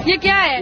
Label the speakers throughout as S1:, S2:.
S1: ये क्या है?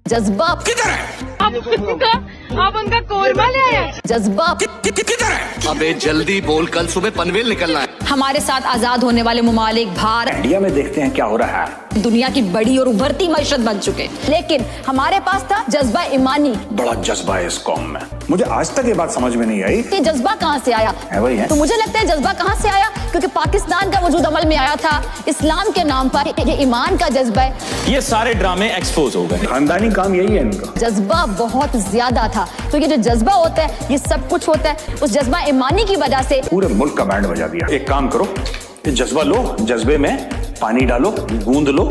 S2: जज्बा
S3: किधर है?
S1: आप उनका कोरमा ले आए?
S2: जज्बा
S3: किधर है? अबे जल्दी बोल, कल सुबह पनवेल निकलना है।
S2: हमारे साथ आजाद होने वाले मुमालिक भारत
S4: इंडिया में देखते हैं क्या हो रहा है।
S2: दुनिया की बड़ी और उभरती मईशत बन चुके, लेकिन हमारे पास था जज्बा ईमानी।
S4: बड़ा जज्बा है इस कौम में। मुझे आज तक ये बात समझ में नहीं आई
S2: ये जज्बा कहाँ से आया
S4: है। वही है
S2: तो मुझे लगता है जज्बा कहाँ से आया, क्योंकि पाकिस्तान का वजूद अमल में आया था इस्लाम के नाम पर। ये ईमान का जज्बा है।
S5: ये सारे ड्रामे एक्सपोज हो गए।
S4: खानदानी काम यही है इनका।
S2: जज्बा बहुत ज्यादा था, तो ये जो जज्बा होता है ये सब कुछ होता है। उस जज्बा ईमानी की वजह से
S4: पूरे मुल्क का बैंड बजा दिया। एक काम करो, ये जज्बा लो, जज्बे में पानी डालो, गूंद लो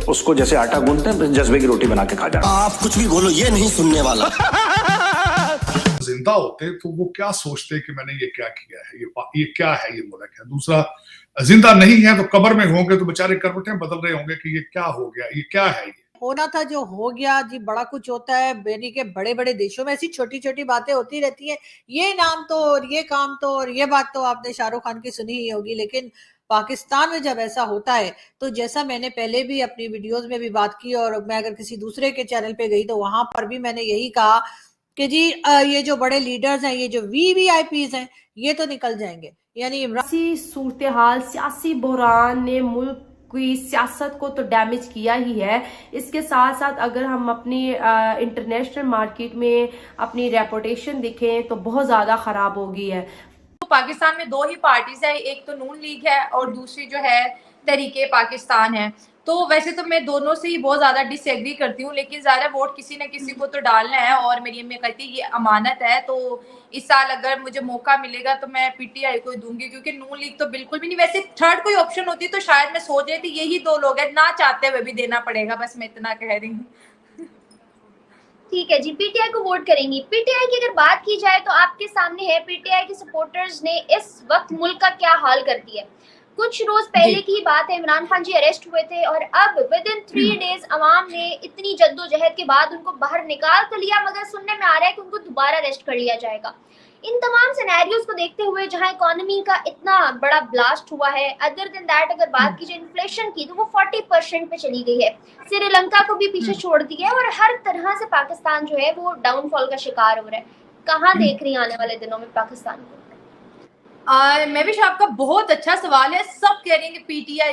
S4: उसको, जैसे आटा गूंदते हैं, जज्बे की रोटी बना के खा जाना।
S3: आप कुछ भी बोलो, ये नहीं सुनने वाला।
S6: जिंदा होते तो वो क्या सोचते कि मैंने ये क्या किया है, ये क्या है, ये मुल्क है। दूसरा, जिंदा नहीं है तो कब्र में होंगे तो बेचारे करवटें बदल रहे होंगे कि ये क्या हो गया, ये क्या है। ये
S7: होना था जो हो गया जी। बड़ा कुछ होता है, यानी कि बड़े बड़े देशों में ऐसी छोटी छोटी बातें होती रहती हैं। ये नाम तो और ये काम तो और ये बात तो आपने शाहरुख खान की सुनी ही होगी, लेकिन पाकिस्तान में जब ऐसा होता है तो जैसा मैंने पहले भी अपनी वीडियोस में भी बात की, और मैं अगर किसी दूसरे के चैनल पे गई तो वहां पर भी मैंने यही कहा कि जी ये जो बड़े लीडर्स हैं, ये जो वीवीआईपीज हैं, ये तो निकल जाएंगे। यानी
S8: सियासी सूरत हाल, सियासी बहरान ने मुल्क की सियासत को तो डैमेज किया ही है। इसके साथ साथ अगर हम अपनी इंटरनेशनल मार्केट में अपनी रेपुटेशन देखें तो बहुत ज्यादा खराब हो गई है।
S9: तो पाकिस्तान में दो ही पार्टीज है, एक तो नून लीग है और दूसरी जो है तहरीके पाकिस्तान है। तो वैसे तो मैं दोनों से ही बहुत ज्यादा डिसएग्री करती हूँ, लेकिन ज़्यादा वोट किसी न किसी को तो डालना है। और मेरी अम्मी कहती है ये अमानत है, तो इस साल अगर मुझे मौका मिलेगा तो मैं पीटीआई को दूंगी, क्योंकि नून लीग तो बिल्कुल भी नहीं। वैसे थर्ड कोई ऑप्शन होती तो शायद मैं सोच रही थी यही दो लोग हैं, ना चाहते हुए भी देना पड़ेगा। बस मैं इतना कह रही हूँ।
S10: ठीक है जी, पीटीआई को वोट करेंगी। पीटीआई की अगर बात की जाए तो आपके सामने है पीटीआई के सपोर्टर्स ने इस वक्त मुल्क का क्या हाल कर दिया है। कुछ रोज पहले की बात है, इमरान खान जी अरेस्ट हुए थे और अब विद इन 3 डेज अवाम ने इतनी जद्दोजहद के बाद उनको बाहर निकाल तो लिया, मगर सुनने में आ रहा है कि उनको दोबारा अरेस्ट कर लिया जाएगा। इन तमाम सिनेरियोज को देखते हुए जहां इकोनॉमी का इतना बड़ा ब्लास्ट हुआ है, अदर देन दैट अगर बात की जाए इन्फ्लेशन की तो वो 40% पे चली गई है। श्रीलंका को भी पीछे छोड़ दिया है और हर तरह से पाकिस्तान जो है वो डाउनफॉल का शिकार हो रहा है। कहाँ देख रही है आने वाले दिनों में पाकिस्तान को?
S9: मैं भी आपका बहुत अच्छा सवाल है। सब कह रहे हैं कि पीटीआई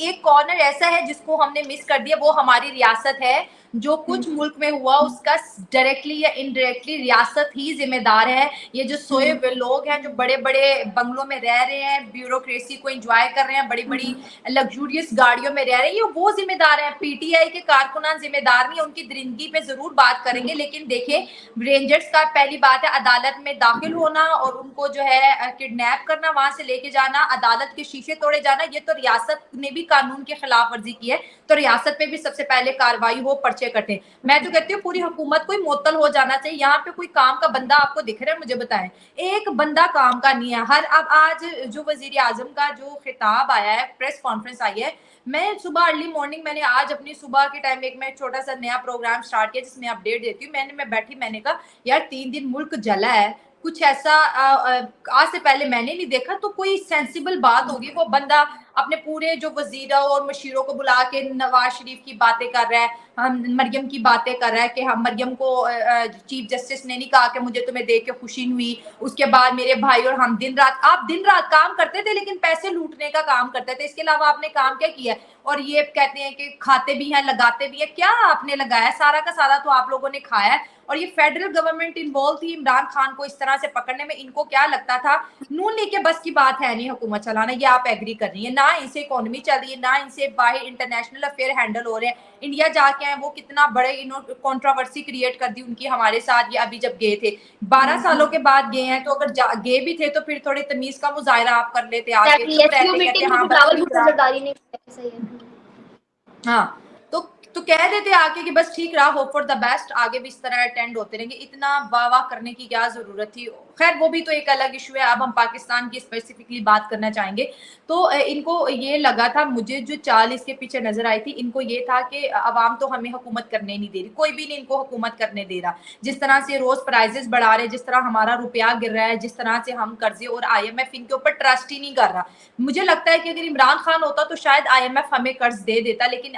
S9: एक कॉर्नर ऐसा है जिसको हमने मिस कर दिया, वो हमारी रियासत है। जो कुछ मुल्क में हुआ उसका डायरेक्टली या इनडायरेक्टली रियासत ही जिम्मेदार है। ये जो सोए हुए लोग हैं जो बड़े बड़े बंगलों में रह रहे हैं, ब्यूरोक्रेसी को एंजॉय कर रहे हैं, बड़ी बड़ी लग्जूरियस गाड़ियों में रह रहे हैं, ये वो जिम्मेदार है। पीटीआई के कारकुनान जिम्मेदार नहीं। उनकी दरिंदगी पे जरूर बात करेंगे, लेकिन देखिए रेंजर्स का पहली बात है अदालत में दाखिल होना और उनको जो है किडनैप करना, वहां से लेके जाना, अदालत के शीशे तोड़े जाना, ये तो रियासत ने भी कानून की खिलाफ वर्जी की है। तो रियासत पे भी सबसे पहले कार्रवाई हो, पर्चे कटे। मैं तो कहती हूँ पूरी हुकूमत को ही मुअत्तल हो जाना चाहिए। यहाँ पे कोई काम का बंदा आपको दिख रहा है? मुझे बताएं, एक बंदा काम का नहीं है। अब आज जो वजीर आजम का जो खिताब आया है, प्रेस कॉन्फ्रेंस आई है, मैं सुबह अर्ली मॉर्निंग मैंने आज अपनी सुबह के टाइम एक मैं छोटा सा नया प्रोग्राम स्टार्ट किया जिसमें अपडेट देती हूँ। मैं बैठी, मैंने कहा यार 3 दिन मुल्क जला है, कुछ ऐसा आज से पहले मैंने नहीं देखा। तो कोई सेंसिबल बात होगी। वो बंदा अपने पूरे जो वजीरों और मशीरों को बुला के नवाज शरीफ की बातें कर रहा है, हम मरियम की बातें कर रहा है कि हम मरियम को चीफ जस्टिस ने नहीं कहा कि मुझे तुम्हें देख के खुशी हुई। उसके बाद मेरे भाई और हम दिन रात, आप दिन रात काम करते थे लेकिन पैसे लूटने का काम करते थे। इसके अलावा आपने काम क्या किया? और ये कहते हैं कि खाते भी हैं, लगाते भी हैं। क्या आपने लगाया? सारा का सारा तो आप लोगों ने खाया है। और ये फेडरल गवर्नमेंट इन्वॉल्व थी इमरान खान को इस तरह से पकड़ने में। इनको क्या लगता था नून लीग के बस की बात है नहीं हुकूमत चलाना, ये आप एग्री कर रही है। ना इनसे इकोनॉमी चल रही है, ना इनसे बाहर इंटरनेशनल अफेयर हैंडल हो रहे हैं। इंडिया जाके आए, वो कितना बड़े इन्होंने कंट्रोवर्सी क्रिएट कर दी उनकी हमारे साथ। ये अभी जब गए थे 12 सालों के बाद गए हैं, तो अगर गए भी थे तो फिर थोड़े तमीज का मुजाहरा आप कर लेते हाँ, तो कह देते आके कि बस ठीक रहा, होप फॉर द बेस्ट, आगे भी इस तरह अटेंड होते रहेंगे। इतना वाह वाह करने की क्या जरूरत थी? खैर वो भी तो एक अलग इशू है। अब हम पाकिस्तान की स्पेसिफिकली बात करना चाहेंगे। तो इनको ये लगा था, मुझे जो चाल इसके पीछे नजर आई थी, इनको ये था कि अवाम तो हमें हुकूमत करने नहीं दे रही, कोई भी नहीं इनको हुकूमत करने दे रहा। जिस तरह से रोज प्राइजेस बढ़ा रहे, जिस तरह हमारा रुपया गिर रहा है, जिस तरह से हम कर्जे और IMF इनके ऊपर ट्रस्ट ही नहीं कर रहा। मुझे लगता है कि अगर इमरान खान होता तो शायद IMF हमें कर्ज दे देता, लेकिन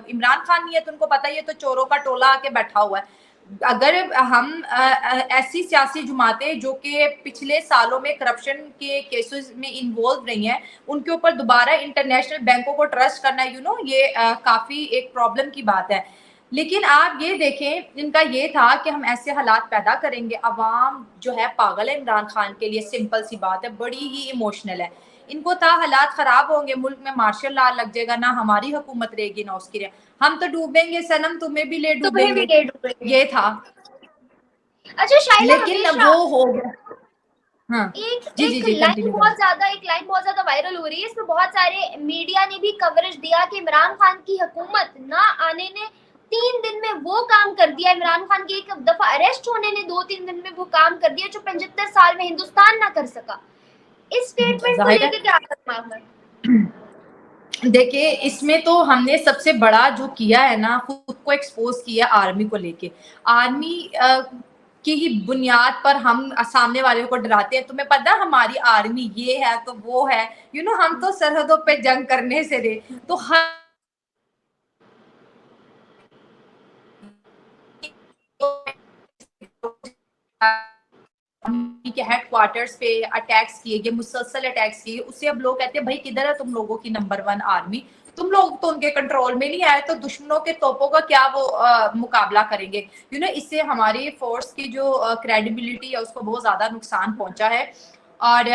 S9: इमरान खान नहीं है तो उनको पता ही है तो चोरों का टोला आके बैठा हुआ है। अगर हम ऐसी सियासी जमातें जो कि पिछले सालों में करप्शन के केसेस में इन्वॉल्व रही हैं, उनके ऊपर दोबारा इंटरनेशनल बैंकों को ट्रस्ट करना ये काफी एक प्रॉब्लम की बात है। लेकिन आप ये देखें, इनका ये था कि हम ऐसे हालात पैदा करेंगे, अवाम जो है पागल है इमरान खान के लिए, सिंपल सी बात है, बड़ी ही इमोशनल है। इनको था हालात खराब होंगे, मुल्क में मार्शल लॉ लग जाएगा, ना हमारी हुकूमत रहेगी ना उसकी रहे, हम तो डूबेंगे सनम, तुम्हें भी ले डूबेंगे, ये था।
S10: अच्छा शाइला,
S9: लेकिन वो हो गया। हाँ,
S10: एक लाइन बहुत ज्यादा वायरल हो रही है, इसमें बहुत सारे मीडिया ने भी कवरेज दिया कि इमरान खान की हुकूमत ना आने ने 3 दिन में वो काम कर दिया, इमरान खान के एक दफा अरेस्ट होने ने 2-3 दिन में वो काम कर दिया जो 75 साल में हिंदुस्तान ना कर सका। इस स्टेटमेंट को लेकर क्या दिमाग में?
S9: देखिए, इसमें तो हमने सबसे बड़ा जो किया है ना, खुद को एक्सपोज किया आर्मी को लेके। आर्मी की ही बुनियाद पर हम सामने वाले को डराते हैं। तुम्हें पता है हमारी आर्मी ये है तो वो है, हम तो सरहदों पे जंग करने से रहे, तो हर के हेडक्वार्टर्स पे अटैक्स किए गए, मुसलसल अटैक्स किए। उससे अब लोग कहते हैं भाई किधर है तुम लोगों की नंबर 1 आर्मी, तुम लोग तो उनके कंट्रोल में नहीं आए, तो दुश्मनों के तोपों का क्या वो मुकाबला करेंगे। इससे हमारी फोर्स की जो क्रेडिबिलिटी है उसको बहुत ज्यादा नुकसान पहुंचा है। और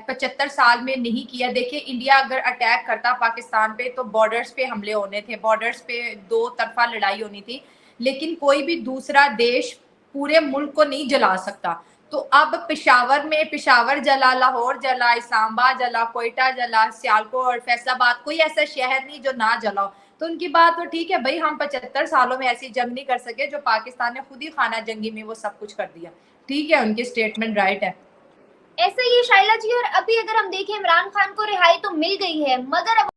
S9: 75 साल में नहीं किया। देखिए, इंडिया अगर अटैक करता पाकिस्तान पे तो बॉर्डर्स पे हमले होने थे, बॉर्डर्स पे 2 तरफा लड़ाई होनी थी, लेकिन कोई भी दूसरा देश पूरे मुल्क को नहीं जला सकता। तो अब पेशावर जला, लाहौर जला, इस्लामाबाद जला, कोयटा जला, सियालकोट, फैसलाबाद, कोई ऐसा शहर नहीं जो ना जला हो। तो उनकी बात तो ठीक है भाई, हम 75 सालों में ऐसी जंग नहीं कर सके जो पाकिस्तान ने खुद ही खाना जंगी में वो सब कुछ कर दिया। ठीक है, उनकी स्टेटमेंट राइट है।
S10: ऐसा ही है शाइला जी। और अभी अगर हम देखें, इमरान खान को रिहाई तो मिल गई है, मगर अब